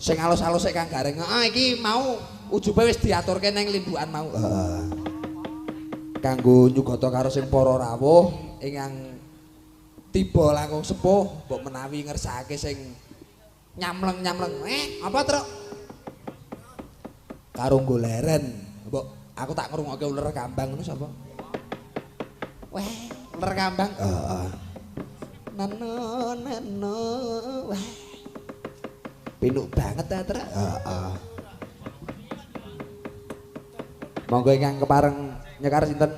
Sing alus-alus sik Kang Gareng. Iki mau ujube wis diaturke ning limbukan mau. Kanggo nyugata karo sing para rawuh ingkang tiba langkung sepuh mbok menawi ngersakake sing nyamleng-nyamleng. Apa, Truk? Karo nggo leren. Mbok aku tak ngrungokke uler kambang ngono sapa? Weh, uler kambang. Nano. Wah. Pinuk banget ta, Truk? Monggo ingkang kepareng nyekar sinten?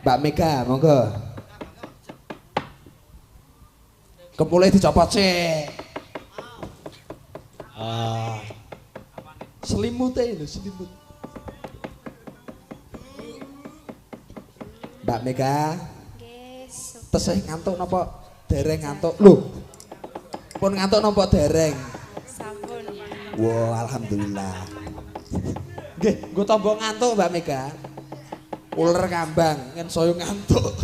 Mbak Mega, monggo. Kepule dicopot sik. Selimute lho, selimut. Mbak Mega. Nggih. Tesih ngantuk napa dereng ngantuk? Lho. Pun ngantuk napa dereng? Sampun. Wah, alhamdulillah. Nggih, nggo tombo ngantuk Mbak Mega. Uler kambang ngen saya ngantuk.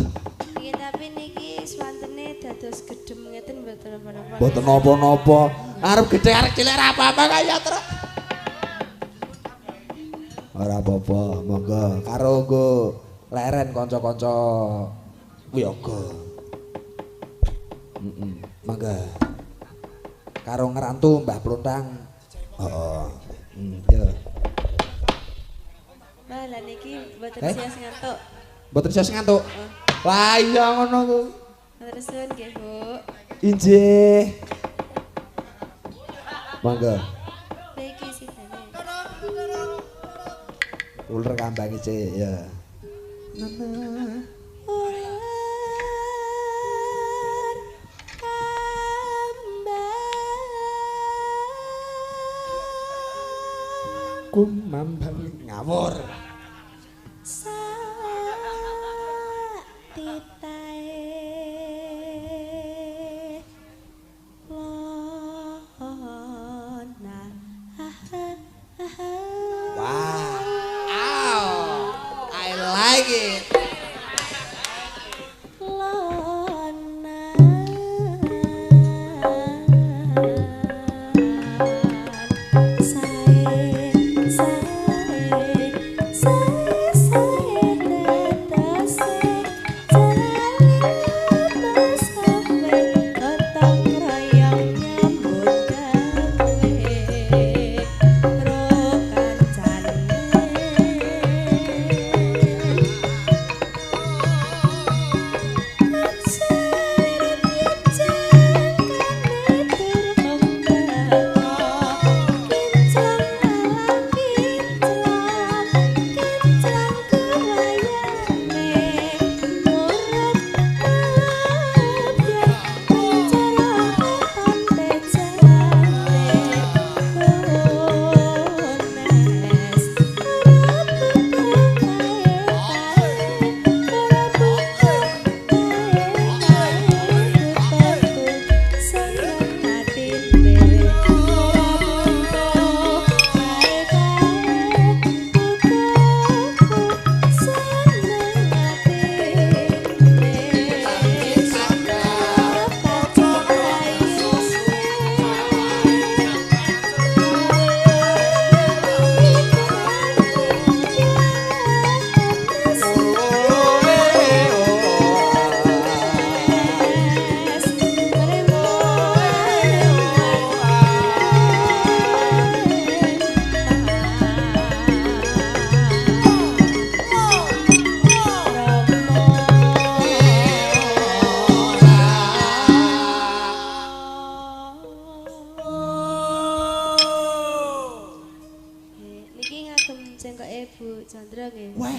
Nggih, tapi niki swantene dados gedhem ngeten mboten napa-napa. Mboten napa-napa. Arep gedhe arek cilik ra apa-apa kaya Truk. Ora apa-apa, monggo karo nggo leren kanca-kanca wiyaga. Mangga. Karo ngerantu Mbah Pluntang. Ya. Mbah, lah niki mboten sias ngantuk. Mboten sias ngantuk. Wah, iya ngono ku. Matur suwun nggih, Bu. Injih. Mangga. Niki sidane. Uler kambang iki ya. Kumambang ngawur.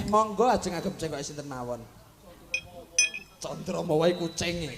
Monggo ajeng agem cengkoke sinten mawon. Candra mawae kucinge.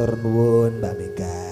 Matur nuwun Mbak Mega.